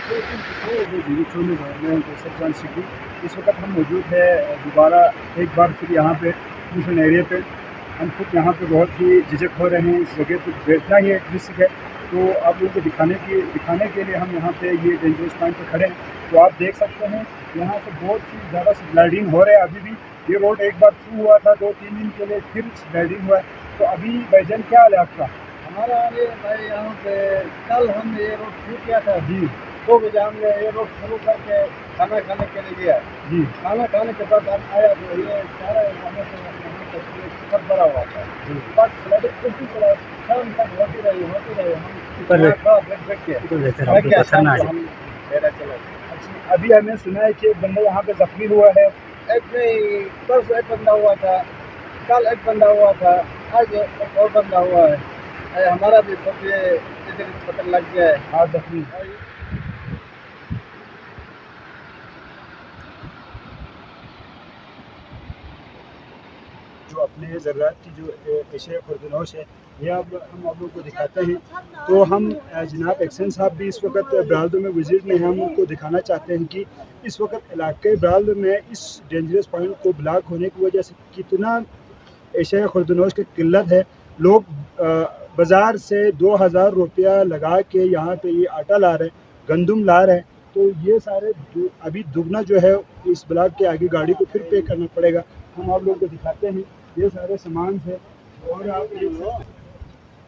इस वक्त हम मौजूद है दोबारा एक बार फिर यहाँ पे मिशन एरिया पे। हम खुद यहाँ पे बहुत ही झिझक हो रहे हैं, इस जगह पे बैठना ही एक रिस्क है। तो आप लोगों को दिखाने के लिए हम यहाँ पे ये डेंजरस पॉइंट पे खड़े हैं। तो आप देख सकते हैं यहाँ से बहुत ही ज़्यादा स्लाइडिंग हो रहा है। अभी भी ये रोड एक बार थ्रू हुआ था 2-3 दिन के लिए, फिर स्लाइडिंग हुआ है। तो अभी भाईजान क्या हाल है आपका? हमारा ये भाई यहाँ पे कल हम ये रोड शुरू किया था जी 2 बजे हमने ये रोड शुरू करके खाना खाने के लिए गया। जी खाना खाने के बाद हम आया तो ये सारा हमें से सब भरा हुआ था। बस स्लाइडिंग कुछ ही चला शाम तक होती रही हम बैठ के हम डेरा चला गए। अच्छा, अभी हमें सुना है कि एक बंदा यहाँ पे जख्मी हुआ है। एक नहीं परसों एक बंदा हुआ था, कल एक बंदा हुआ था, आज एक और बंदा हुआ है। हमारा भी सब ये इधर पता लग गया है। हाँ जख्मी। जो अपने ज़रात की जो एशिया खुर्दनोश है, ये अब हम आप लोगों को दिखाते हैं। तो हम जनाब एक्सन साहब भी इस वक्त बरालदो में विजिट में हैं। हम उनको दिखाना चाहते हैं कि इस वक्त इलाके बरालदो में इस डेंजरस पॉइंट को ब्लॉक होने की वजह से कितना एशिया खुर्दनोश की किल्लत है। लोग बाज़ार से 2000 रुपया लगा के यहाँ पे ये आटा ला रहे हैं, गंदम ला रहे हैं। तो ये सारे अभी दुगना जो है इस ब्लॉक के आगे गाड़ी को फिर पे करना पड़ेगा। हम आप लोगों को दिखाते हैं ये सारे सामान है। और आप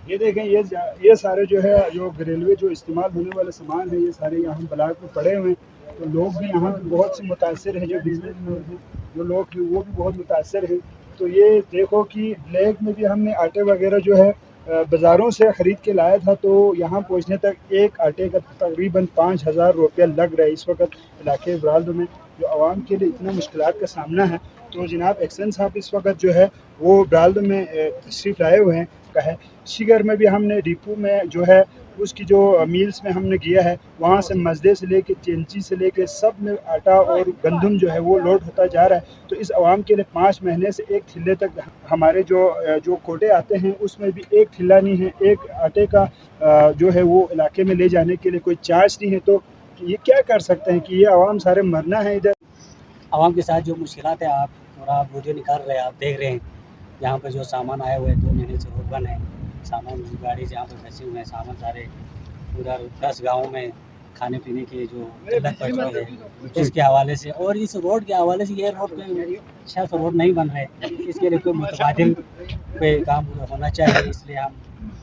ये देखें ये सारे जो है जो रेलवे जो इस्तेमाल होने वाले सामान है, ये सारे यहाँ ब्लॉक में पड़े हुए हैं। तो लोग भी यहाँ पे बहुत से मुतासर हैं, जो बिजनेस में जो लोग हैं वो भी बहुत मुतासर हैं। तो ये देखो कि ब्लैक में भी हमने आटे वगैरह जो है बाज़ारों से ख़रीद के लाया था। तो यहाँ पहुँचने तक एक आटे का तकरीबन 5000 रुपया लग रहा है इस वक्त इलाके बरालदो में, जो आवाम के लिए इतना मुश्किलात का सामना है। तो जनाब एक्सन साहब इस वक्त जो है वो बरालदो में तशरीफ़ लाए हुए हैं। है शिगर में भी हमने डिपो में जो है उसकी जो मील्स में हमने किया है, वहाँ से मजदे से लेके चेंची से लेके सब में आटा और गंदम जो है वो लोड होता जा रहा है। तो इस आवाम के लिए 5 महीने से एक ठिल्ले तक हमारे जो कोटे आते हैं उसमें भी एक ठिल्ला नहीं है। एक आटे का जो है वो इलाके में ले जाने के लिए कोई चार्ज नहीं है। तो ये क्या कर सकते हैं कि ये आवाम सारे मरना है इधर। आवाम के साथ जो मुश्किलात है आप वीडियो निकाल रहे हैं, आप देख रहे हैं यहाँ पे जो सामान आया हुआ है 2 महीने से रोड बंद है। सामान गाड़ी से यहाँ पर फंसे हुए हैं, सामान सारे उधर 10 गाँव में खाने पीने की जो किल्लत पड़ रही है इसके हवाले से। और इस रोड के हवाले से ये रोड पे अच्छा सा रोड नहीं बन रहा है, इसके लिए कोई मुतबादिल पे काम होना चाहिए। इसलिए हम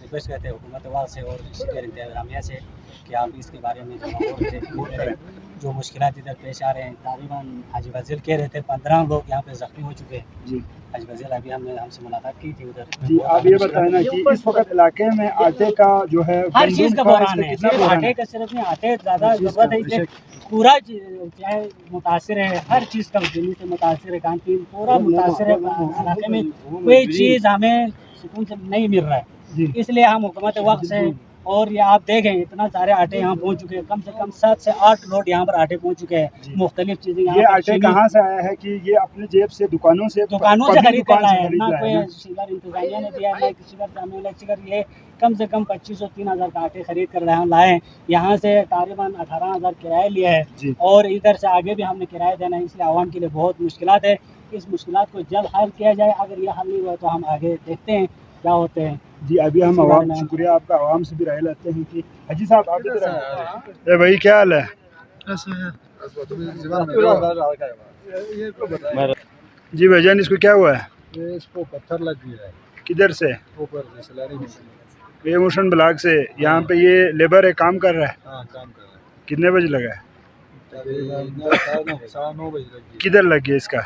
रिक्वेस्ट करते हैं हुकूमत वाल से और शिगर इंतजामिया से कि आप इसके बारे में जो मुश्किलात इधर पेश आ रहे हैं। तकरीबन हाजी वजीर कह रहे थे 15 लोग यहाँ पे जख्मी हो चुके हैं। जी हाजी वजीर अभी हमसे मुलाकात की थी उधर। जी आप ये बताएं ना कि इस वक्त इलाके में आटे का जो है हर चीज़ का बहरान है, सिर्फ आटे का सिर्फ नहीं, आटे ज़्यादा ज़रूरत है। पूरा चाहे मुतासर है, हर चीज़ का जमीन से मुतासर है, खान-पीन पूरा मुतासर है। इलाके में कोई चीज़ हमें सुकून से नहीं मिल रहा है। इसलिए हम हुकूमत वक्त से और ये आप देखें इतना सारे आटे यहाँ पहुँच चुके हैं, कम से कम 7 से 8 लोड यहाँ पर आटे पहुँच चुके हैं। मुख्तलिफ चीज़ें ये आटे कहाँ से आया है कि ये अपनी जेब से दुकानों से खरीद कर लाए हैं, ना कोई शिगर इंतजामिया ने दिया, ना किसी का शिगर। ये कम से कम 2500-3000 का आटे खरीद कर लाए हैं। यहाँ से तकरीबन 18000 किराया लिया है और इधर से आगे भी हमने किराया देना है। इसलिए आवाम के लिए बहुत मुश्किलात है। इस मुश्किलात को जल्द हल किया जाए। अगर ये हल नहीं हुआ तो हम आगे देखते हैं क्या होते हैं। जी अभी हम आवाम शुक्रिया आपका आवाम से भी राय लेते हैं कि हाजी साहब आप इधर भाई क्या हाल है? जी भाईजान इसको क्या हुआ है? इसको पत्थर लग गया है। किधर से? ऊपर से सलारी में। ये मोशन ब्लॉक से यहाँ पे ये लेबर है, काम कर रहा है। हाँ काम कर रहा है। कितने बजे लगा है? 9:30 बजे लगी। किधर लग गया इसका?